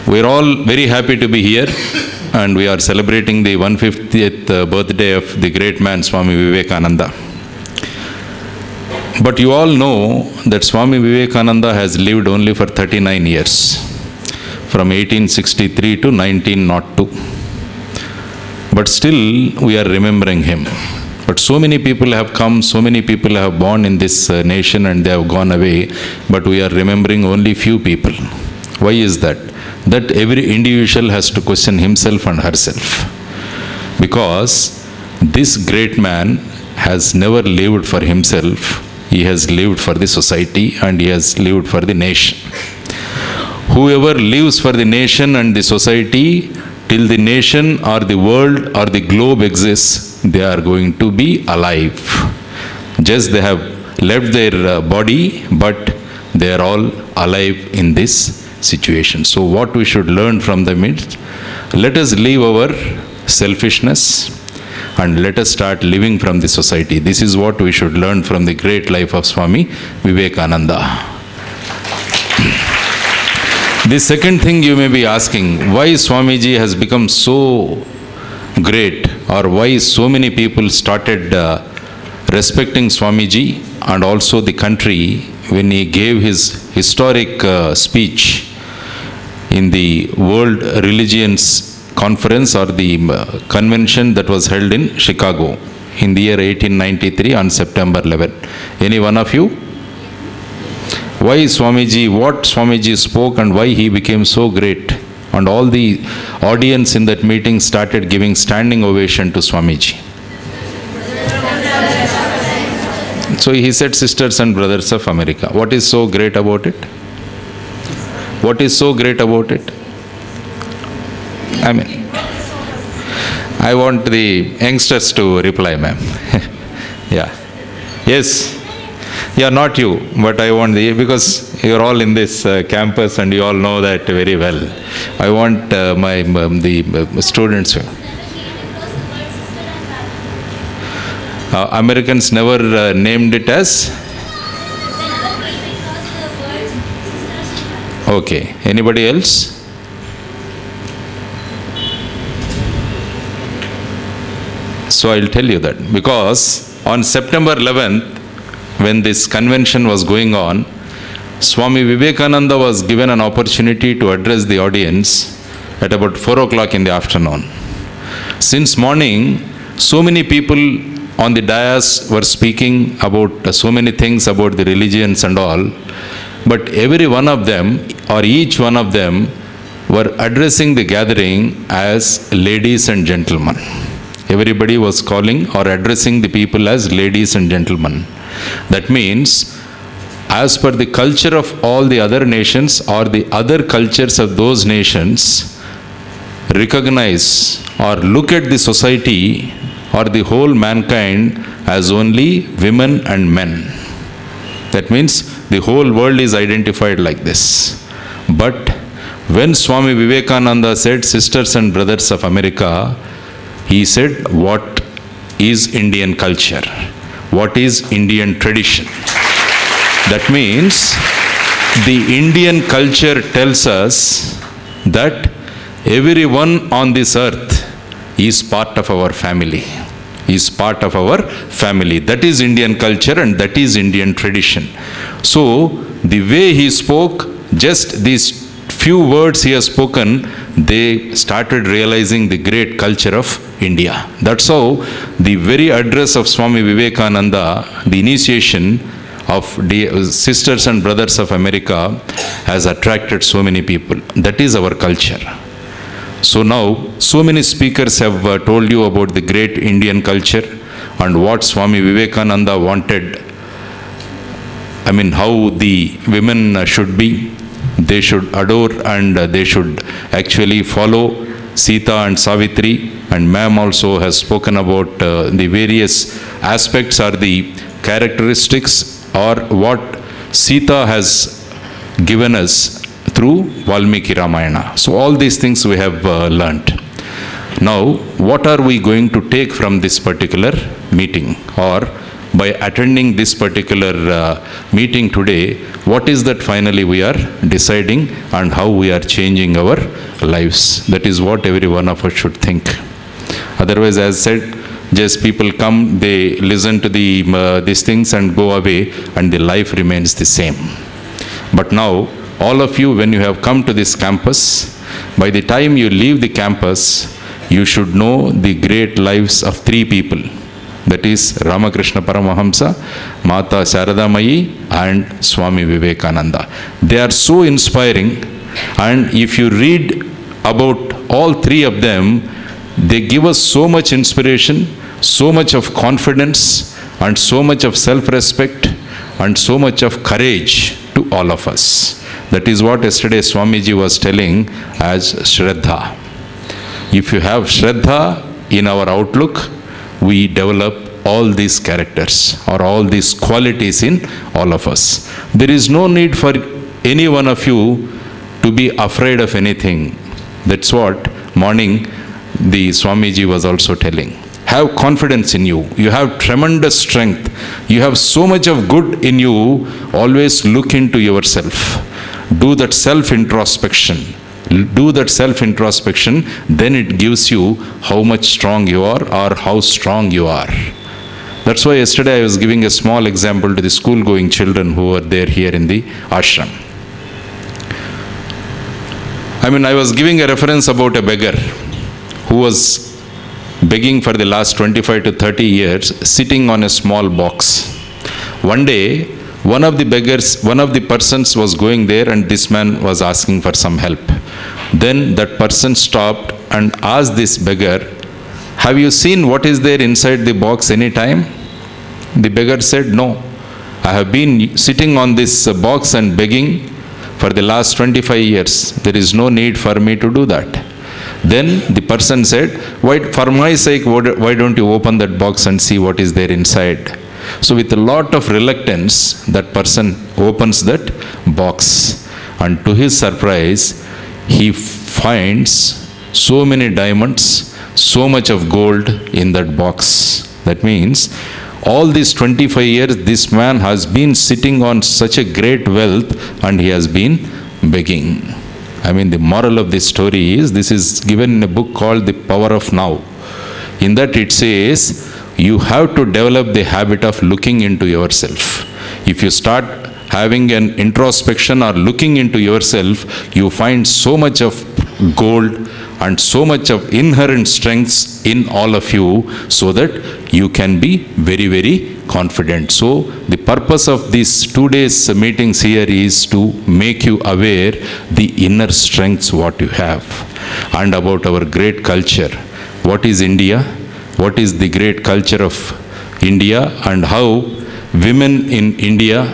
We are all very happy to be here, and we are celebrating the 150th birthday of the great man Swami Vivekananda. But you all know that Swami Vivekananda has lived only for 39 years, from 1863 to 1902. But still we are remembering him. But so many people have come, so many people have born in this nation and they have gone away, but we are remembering only few people. Why is that? That every individual has to question himself and herself. Because this great man has never lived for himself. He has lived for the society and he has lived for the nation. Whoever lives for the nation and the society, till the nation or the world or the globe exists, they are going to be alive. Just they have left their body, but they are all alive in this situation. So what we should learn from them is, let us leave our selfishness and let us start living from the society. This is what we should learn from the great life of Swami Vivekananda. The second thing you may be asking, why Swamiji has become so great, or why so many people started respecting Swamiji and also the country when he gave his historic speech in the World Religions Conference or the convention that was held in Chicago in the year 1893 on September 11. Any one of you? Why Swamiji, what Swamiji spoke and why he became so great? And all the audience in that meeting started giving standing ovation to Swamiji. So he said, sisters and brothers of America. What is so great about it? What is so great about it? I mean, I want the youngsters to reply, ma'am. Yeah. Yes. Yeah, not you, but I want the, because you're all in this campus and you all know that very well. I want the students. Americans never named it as? Okay. Anybody else? So I'll tell you that. Because on September 11th, when this convention was going on, Swami Vivekananda was given an opportunity to address the audience at about 4 o'clock in the afternoon. Since morning, so many people on the dais were speaking about so many things about the religions and all, but every one of them or each one of them were addressing the gathering as ladies and gentlemen. Everybody was calling or addressing the people as ladies and gentlemen. That means, as per the culture of all the other nations or the other cultures of those nations, recognize or look at the society or the whole mankind as only women and men. That means the whole world is identified like this. But when Swami Vivekananda said, sisters and brothers of America, he said, what is Indian culture? What is Indian tradition? That means the Indian culture tells us that everyone on this earth is part of our family. Is part of our family. That is Indian culture and that is Indian tradition. So the way he spoke, just these few words he has spoken, they started realizing the great culture of India. That's how the very address of Swami Vivekananda, the initiation of the sisters and brothers of America, has attracted so many people. That is our culture. So now, so many speakers have told you about the great Indian culture and what Swami Vivekananda wanted. I mean, how the women should be. They should adore and they should actually follow Sita and Savitri. And ma'am also has spoken about the various aspects or the characteristics or what Sita has given us through Valmiki Ramayana. So all these things we have learnt. Now, what are we going to take from this particular meeting, or by attending this particular meeting today, what is that finally we are deciding and how we are changing our lives. That is what every one of us should think. Otherwise, as said, just people come, they listen to these things and go away, and the life remains the same. But now, all of you, when you have come to this campus, by the time you leave the campus, you should know the great lives of three people. That is Ramakrishna Paramahamsa, Mata Sharadamayi, and Swami Vivekananda. They are so inspiring, and if you read about all three of them, they give us so much inspiration, so much of confidence, and so much of self-respect, and so much of courage to all of us. That is what yesterday Swamiji was telling as Shraddha. If you have Shraddha in our outlook, we develop all these characters or all these qualities in all of us. There is no need for any one of you to be afraid of anything. That's what morning the Swamiji was also telling. Have confidence in you. You have tremendous strength. You have so much of good in you. Always look into yourself. Do that self-introspection. Do that self-introspection, then it gives you how much strong you are or how strong you are. That's why yesterday I was giving a small example to the school-going children who were there here in the ashram. I was giving a reference about a beggar who was begging for the last 25 to 30 years, sitting on a small box. One day, one of the persons was going there, and this man was asking for some help. Then that person stopped and asked this beggar, "Have you seen what is there inside the box any time?" The beggar said, "No. I have been sitting on this box and begging for the last 25 years. There is no need for me to do that." Then the person said, for my sake, why don't you open that box and see what is there inside? So with a lot of reluctance, that person opens that box. And to his surprise, he finds so many diamonds, so much of gold in that box. That means, all these 25 years, this man has been sitting on such a great wealth, and he has been begging. The moral of this story is, this is given in a book called The Power of Now. In that it says, you have to develop the habit of looking into yourself. If you start having an introspection or looking into yourself, you find so much of gold and so much of inherent strengths in all of you, so that you can be very, very confident. So the purpose of these 2 days meetings here is to make you aware the inner strengths what you have, and about our great culture. What is India? What is the great culture of India, and how women in India,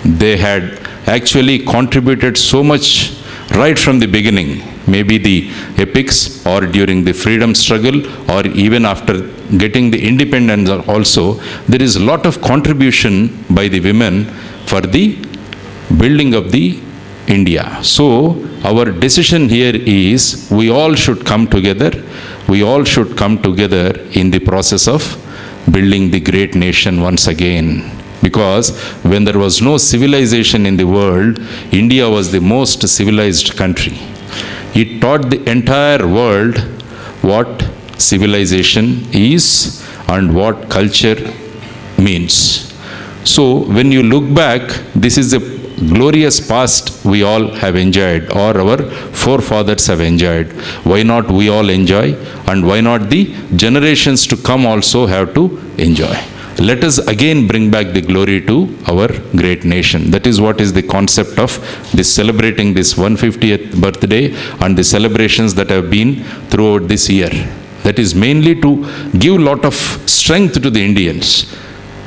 they had actually contributed so much right from the beginning. Maybe the epics, or during the freedom struggle, or even after getting the independence also, there is a lot of contribution by the women for the building of the India. So our decision here is, we all should come together. We all should come together in the process of building the great nation once again. Because when there was no civilization in the world, India was the most civilized country. It taught the entire world what civilization is and what culture means. So when you look back, this is a glorious past we all have enjoyed, or our forefathers have enjoyed. Why not we all enjoy? And why not the generations to come also have to enjoy? Let us again bring back the glory to our great nation. That is what is the concept of this celebrating this 150th birthday and the celebrations that have been throughout this year. That is mainly to give a lot of strength to the Indians.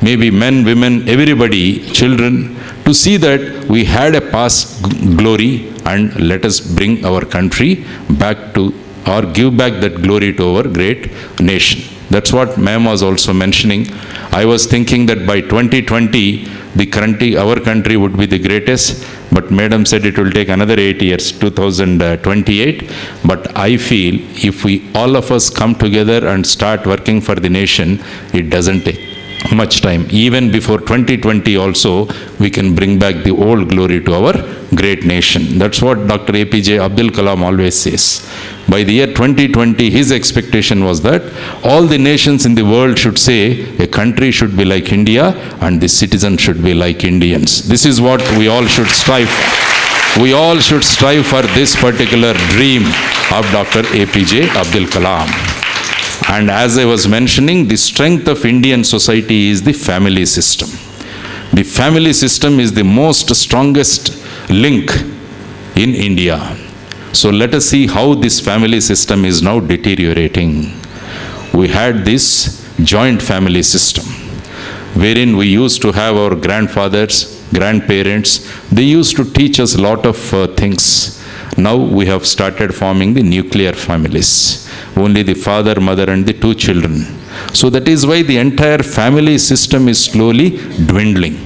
Maybe men, women, everybody, children, to see that we had a past glory, and let us bring our country back to, or give back that glory to our great nation. That's what ma'am was also mentioning. I was thinking that by 2020, our country would be the greatest, but madam said it will take another 8 years, 2028. But I feel if we all of us come together and start working for the nation, it doesn't take much time. Even before 2020 also, we can bring back the old glory to our great nation. That's what Dr. APJ Abdul Kalam always says. By the year 2020, his expectation was that all the nations in the world should say a country should be like India and the citizens should be like Indians. This is what we all should strive for. We all should strive for this particular dream of Dr. APJ Abdul Kalam. And as I was mentioning, the strength of Indian society is the family system. The family system is the most strongest link in India. So let us see how this family system is now deteriorating. We had this joint family system, wherein we used to have our grandfathers, grandparents. They used to teach us a lot of things. Now we have started forming the nuclear families. Only the father, mother and the 2 children. So that is why the entire family system is slowly dwindling.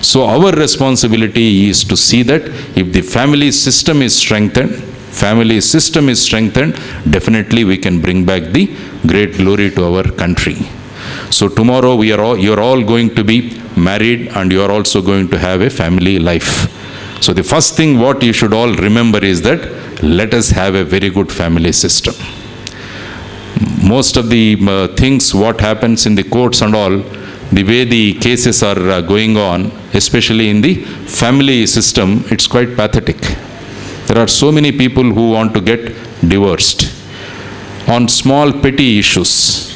So our responsibility is to see that if the family system is strengthened, definitely we can bring back the great glory to our country. So tomorrow you're all going to be married and you're also going to have a family life. So the first thing what you should all remember is that let us have a very good family system. Most of the things what happens in the courts and all, the way the cases are going on, especially in the family system, it's quite pathetic. There are so many people who want to get divorced on small petty issues,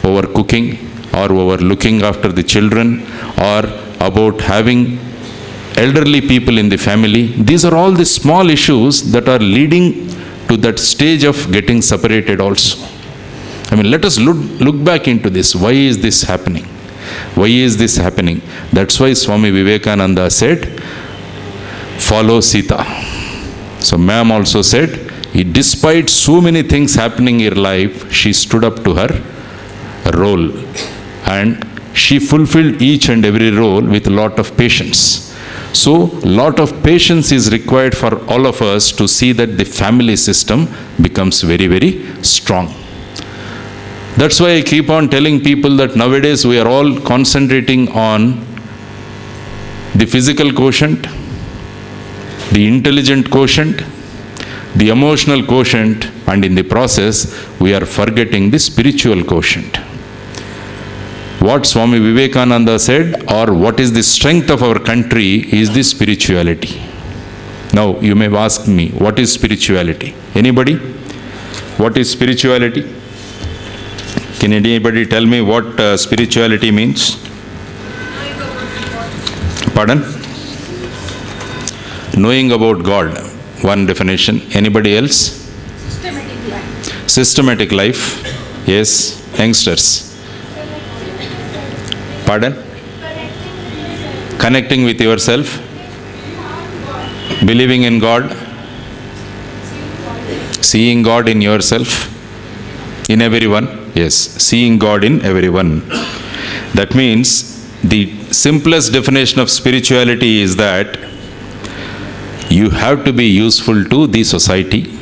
over cooking or over looking after the children or about having elderly people in the family. These are all the small issues that are leading to that stage of getting separated also. I mean, let us look back into this. Why is this happening? Why is this happening? That's why Swami Vivekananda said, follow Sita. So ma'am also said, despite so many things happening in her life, she stood up to her role. And she fulfilled each and every role with a lot of patience. So, lot of patience is required for all of us to see that the family system becomes very, very strong. That's why I keep on telling people that nowadays we are all concentrating on the physical quotient, the intelligent quotient, the emotional quotient, and in the process we are forgetting the spiritual quotient. What Swami Vivekananda said, or what is the strength of our country, is the spirituality. Now you may ask me, what is spirituality? Anybody? What is spirituality? Can anybody tell me what spirituality means? Pardon? Knowing about God. One definition. Anybody else? Systematic life. Systematic life. Yes. Youngsters. Pardon? Connecting with yourself. Believing in God. Seeing God in yourself. In everyone. Yes. Seeing God in everyone. That means the simplest definition of spirituality is that you have to be useful to the society,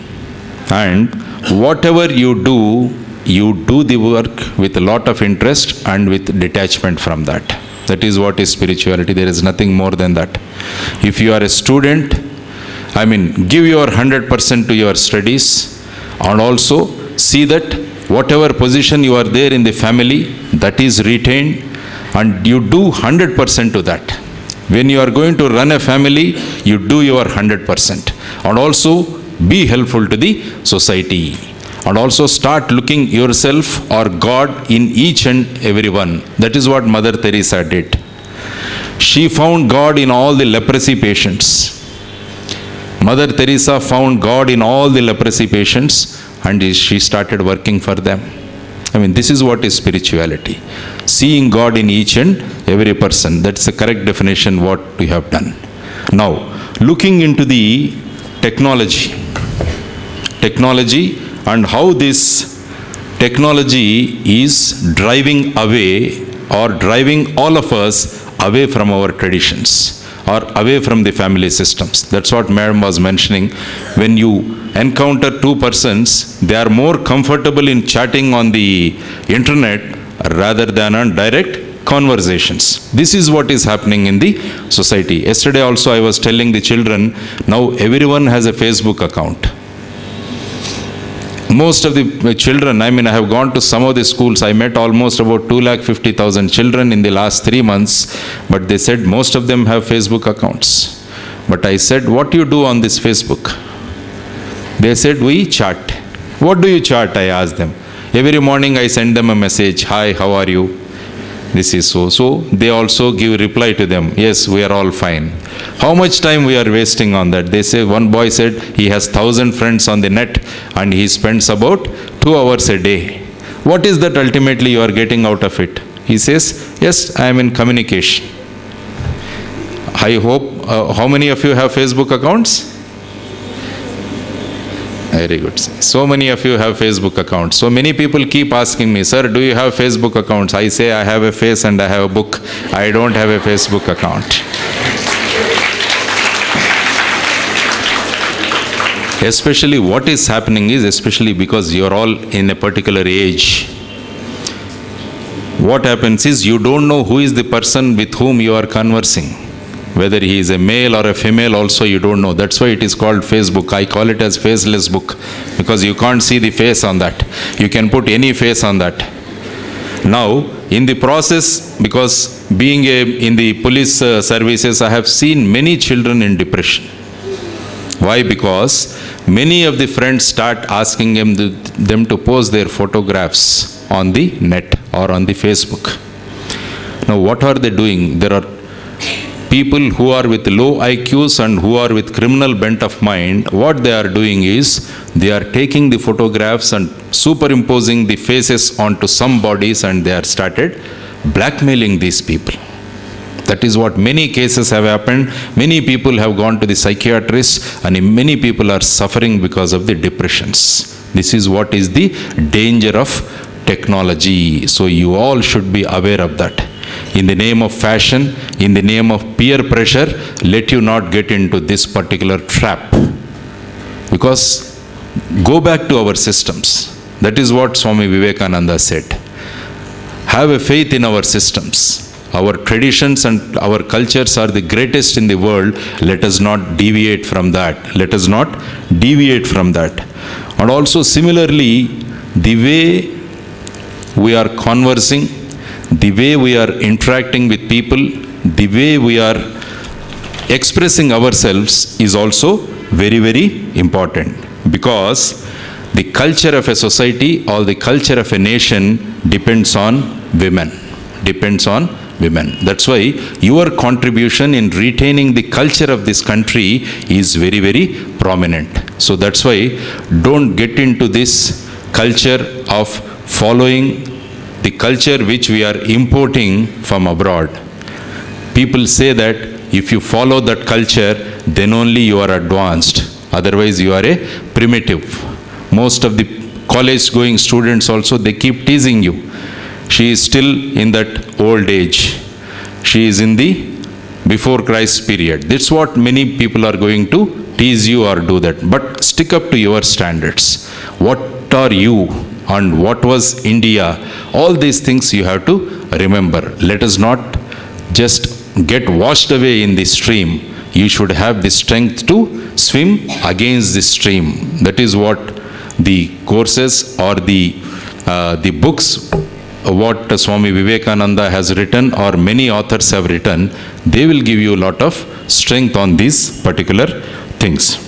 and whatever you do the work with a lot of interest and with detachment from that. That is what is spirituality. There is nothing more than that. If you are a student, give your 100% to your studies, and also see that whatever position you are there in the family, that is retained, and you do 100% to that. When you are going to run a family, you do your 100%. And also be helpful to the society. And also start looking yourself or God in each and every one. That is what Mother Teresa did. She found God in all the leprosy patients. Mother Teresa found God in all the leprosy patients, and she started working for them. This is what is spirituality. Seeing God in each and every person. That's the correct definition what we have done. Now, looking into the technology and how this technology is driving away or driving all of us away from our traditions or away from the family systems. That's what Madam was mentioning. When you encounter two persons, they are more comfortable in chatting on the internet rather than on direct conversations. This is what is happening in the society. Yesterday also I was telling the children, now everyone has a Facebook account. Most of the children, I have gone to some of the schools, I met almost about 250,000 children in the last 3 months, but they said most of them have Facebook accounts. But I said, what do you do on this Facebook? They said, we chat. What do you chat? I asked them. Every morning I send them a message, hi, how are you? This is so. So they also give reply to them, yes, we are all fine. How much time we are wasting on that? They say, one boy said he has 1,000 friends on the net and he spends about 2 hours a day. What is that ultimately you are getting out of it? He says, yes, I am in communication. I hope, how many of you have Facebook accounts? Very good. So many of you have Facebook accounts. So many people keep asking me, sir, do you have Facebook accounts? I say, I have a face and I have a book. I don't have a Facebook account. Especially what is happening is, especially because you are all in a particular age, what happens is you don't know who is the person with whom you are conversing. Whether he is a male or a female also you don't know. That's why it is called Facebook. I call it as faceless book because you can't see the face on that. You can put any face on that. Now, in the process, because being in the police services, I have seen many children in depression. Why? Because many of the friends start asking them to post their photographs on the net or on the Facebook. Now, what are they doing? There are people who are with low IQs and who are with criminal bent of mind. What they are doing is, they are taking the photographs and superimposing the faces onto some bodies and they are started blackmailing these people. That is what many cases have happened. Many people have gone to the psychiatrists and many people are suffering because of the depressions. This is what is the danger of technology. So you all should be aware of that. In the name of fashion, in the name of peer pressure, let you not get into this particular trap. Because go back to our systems. That is what Swami Vivekananda said. Have a faith in our systems. Our traditions and our cultures are the greatest in the world. Let us not deviate from that. Let us not deviate from that. And also similarly, the way we are conversing, the way we are interacting with people, the way we are expressing ourselves is also very, very important. Because the culture of a society or the culture of a nation depends on women. Depends on women. That's why your contribution in retaining the culture of this country is very, very prominent. So that's why don't get into this culture of following the culture which we are importing from abroad. People say that if you follow that culture, then only you are advanced. Otherwise you are a primitive. Most of the college going students also, they keep teasing you. She is still in that old age. She is in the before Christ period. That's what many people are going to tease you or do that. But stick up to your standards. What are you and what was India? All these things you have to remember. Let us not just get washed away in the stream. You should have the strength to swim against the stream. That is what the courses or the books, what Swami Vivekananda has written or many authors have written, they will give you a lot of strength on these particular things.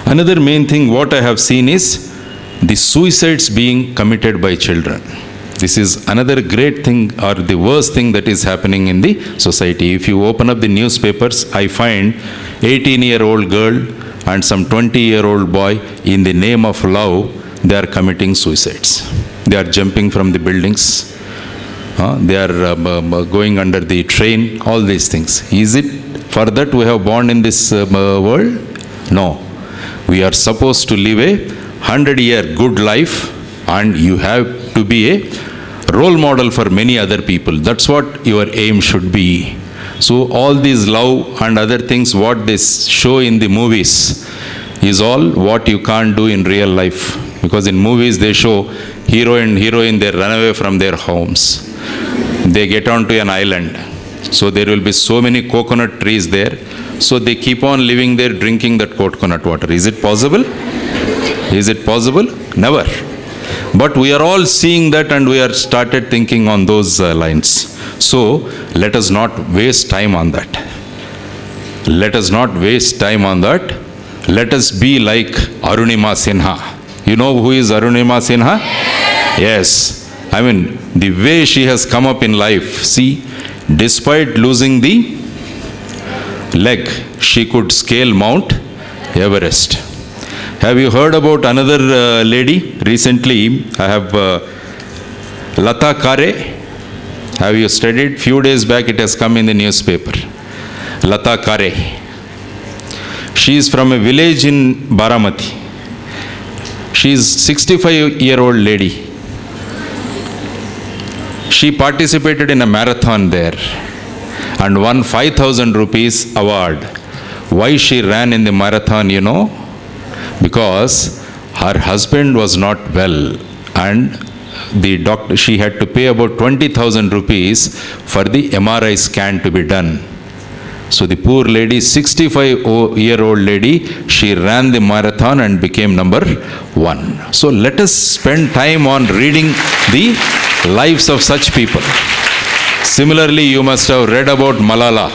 Another main thing what I have seen is the suicides being committed by children. This is another great thing or the worst thing that is happening in the society. If you open up the newspapers, I find 18-year-old girl and some 20-year-old boy, in the name of love, they are committing suicides. They are jumping from the buildings. They are going under the train, all these things. Is it for that we have born in this world? No. We are supposed to live a 100-year good life, and you have to be a role model for many other people. That's what your aim should be. So all these love and other things what they show in the movies is all what you can't do in real life. Because in movies they show hero and heroine, they run away from their homes. They get onto an island. So there will be so many coconut trees there. So they keep on living there, drinking that coconut water. Is it possible? Is it possible? Never. But we are all seeing that, and we are started thinking on those lines. So let us not waste time on that. Let us not waste time on that. Let us be like Arunima Sinha. You know who is Arunima Sinha? Yes. I mean, the way she has come up in life. See, despite losing the leg, she could scale Mount Everest. Have you heard about another lady? Recently, I have Lata Kare. Have you studied? Few days back it has come in the newspaper. Lata Kare. She is from a village in Baramati. She is 65-year-old lady. She participated in a marathon there and won 5,000 rupees award. Why she ran in the marathon, you know? Because her husband was not well, and the doctor, she had to pay about 20,000 rupees for the MRI scan to be done. So the poor lady, 65-year-old lady, she ran the marathon and became number 1. So let us spend time on reading the lives of such people. Similarly, you must have read about Malala.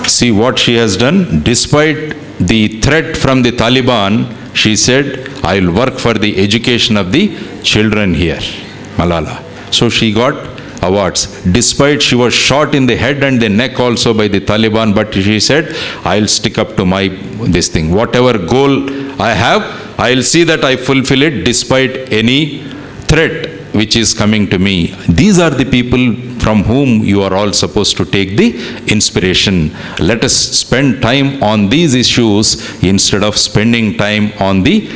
See what she has done. Despite the threat from the Taliban, she said, I will work for the education of the children here. Malala. So she got awards. Despite she was shot in the head and the neck also by the Taliban, but she said, I'll stick up to my this thing. Whatever goal I have, I'll see that I fulfill it despite any threat which is coming to me. These are the people from whom you are all supposed to take the inspiration. Let us spend time on these issues instead of spending time on the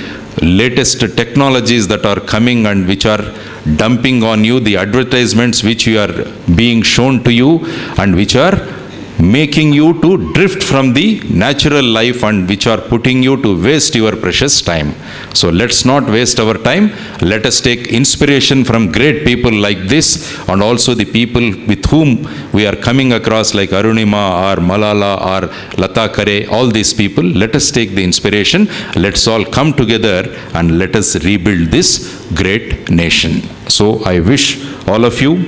latest technologies that are coming and which are dumping on you, the advertisements which you are being shown to you and which are making you to drift from the natural life and which are putting you to waste your precious time. So let's not waste our time. Let us take inspiration from great people like this, and also the people with whom we are coming across like Arunima or Malala or Lata Kare, all these people. Let us take the inspiration. Let's all come together and let us rebuild this great nation. So I wish all of you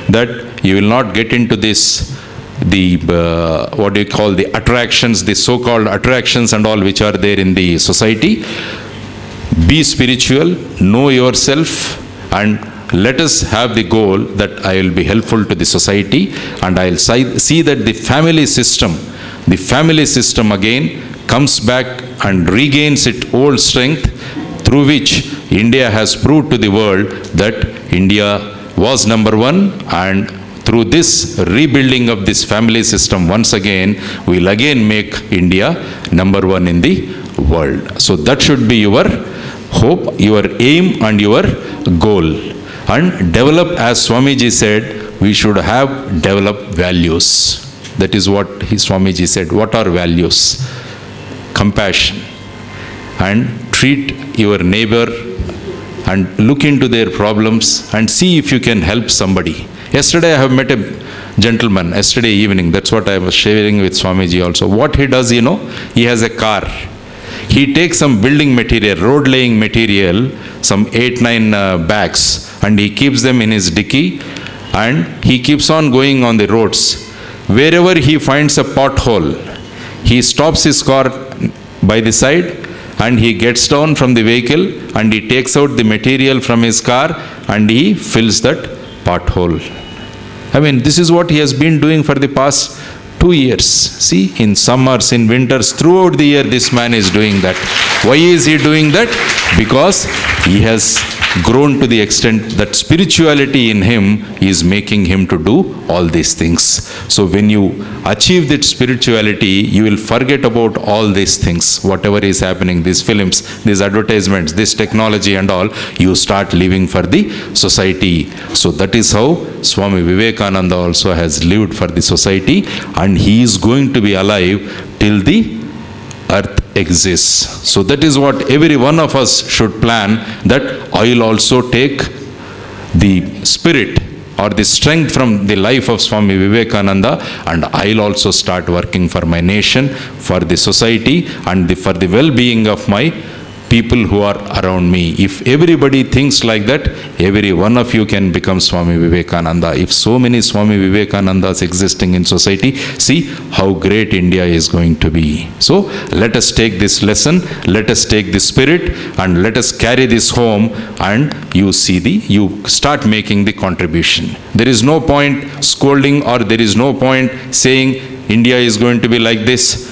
that you will not get into this what do you call the attractions, the so-called attractions and all which are there in the society. Be spiritual, know yourself, and let us have the goal that I will be helpful to the society, and I will see that the family system again comes back and regains its old strength, through which India has proved to the world that India was number 1, and through this rebuilding of this family system, once again, we will again make India number 1 in the world. So that should be your hope, your aim and your goal. And develop, as Swamiji said, we should have developed values. That is what Swamiji said. What are values? Compassion. And treat your neighbor and look into their problems and see if you can help somebody. Yesterday I have met a gentleman, yesterday evening, that's what I was sharing with Swamiji also. What he does, you know, he has a car. He takes some building material, road laying material, some 8-9 bags, and he keeps them in his dicky, and he keeps on going on the roads. Wherever he finds a pothole, he stops his car by the side, and he gets down from the vehicle, and he takes out the material from his car, and he fills that pothole. I mean, this is what he has been doing for the past 2 years. See, in summers, in winters, throughout the year, this man is doing that. Why is he doing that? Because he has grown to the extent that spirituality in him is making him to do all these things. So when you achieve that spirituality, you will forget about all these things, whatever is happening, these films, these advertisements, this technology and all, you start living for the society. So that is how Swami Vivekananda also has lived for the society, and he is going to be alive till the earth exists. So that is what every one of us should plan, that I will also take the spirit or the strength from the life of Swami Vivekananda, and I'll also start working for my nation, for the society, and for the well-being of my people who are around me. If everybody thinks like that, every one of you can become Swami Vivekananda. If so many Swami Vivekanandas existing in society, see how great India is going to be. So let us take this lesson, let us take this spirit, and let us carry this home, and you start making the contribution. There is no point scolding, or there is no point saying India is going to be like this.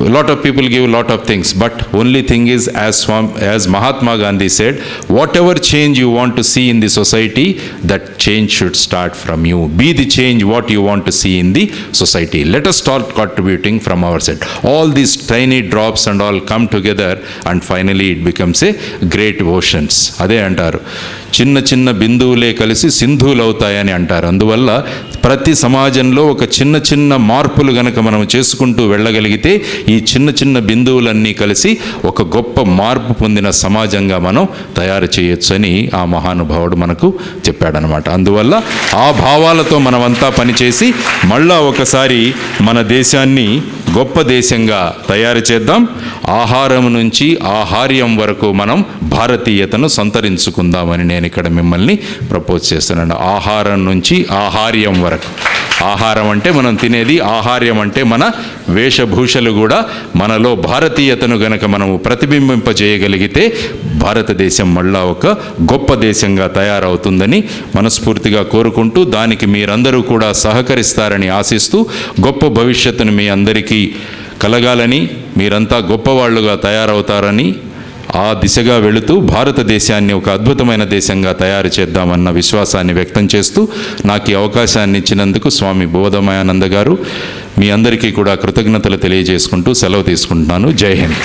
A lot of people give a lot of things, but only thing is, as Mahatma Gandhi said, whatever change you want to see in the society, that change should start from you. Be the change what you want to see in the society. Let us start contributing from our side. All these tiny drops and all come together, and finally it becomes a great oceans. అదే అంటారు, చిన్న చిన్న బిందువులే కలిసి సింధువులు అవుతాయని అంటారు. అందువల్ల ప్రతి సమాజంలో ఒక చిన్న చిన్న మార్పులు గనక మనం చేసుకుంటూ వెళ్ళగలిగితే, ఈ చిన్న చిన్న బిందువులన్నీ కలిసి ఒక గొప్ప మార్పు పొందిన సమాజంగా మనం తయారు చేయొచ్చని ఆ మహానుభావుడు మనకు చెప్పాడనమాట. అందువల్ల ఆ భావాలతో మనమంతా పనిచేసి మళ్ళా ఒకసారి మన దేశాన్ని గొప్ప దేశంగా తయారు చేద్దాం. ఆహారం నుంచి ఆహార్యం వరకు మనం భారతీయతను సంతరించుకుందామని నేను ఇక్కడ మిమ్మల్ని ప్రపోజ్ చేస్తున్నాను. ఆహారం నుంచి ఆహార్యం వరకు. ఆహారం అంటే మనం తినేది, ఆహార్యం అంటే మన వేషభూషలు కూడా మనలో భారతీయతను గనక మనము ప్రతిబింబింపజేయగలిగితే భారతదేశం మళ్ళా ఒక గొప్ప దేశంగా తయారవుతుందని మనస్ఫూర్తిగా కోరుకుంటూ, దానికి మీరందరూ కూడా సహకరిస్తారని ఆశిస్తూ, గొప్ప భవిష్యత్తును మీ అందరికీ కలగాలని, మీరంతా గొప్పవాళ్లుగా తయారవుతారని ఆ దిశగా వెళుతూ భారతదేశాన్ని ఒక అద్భుతమైన దేశంగా తయారు చేద్దామన్న విశ్వాసాన్ని వ్యక్తం చేస్తూ, నాకు ఈ అవకాశాన్ని ఇచ్చినందుకు స్వామి బోధమయానంద గారు, మీ అందరికీ కూడా కృతజ్ఞతలు తెలియజేసుకుంటూ సెలవు తీసుకుంటున్నాను. జై హింద్.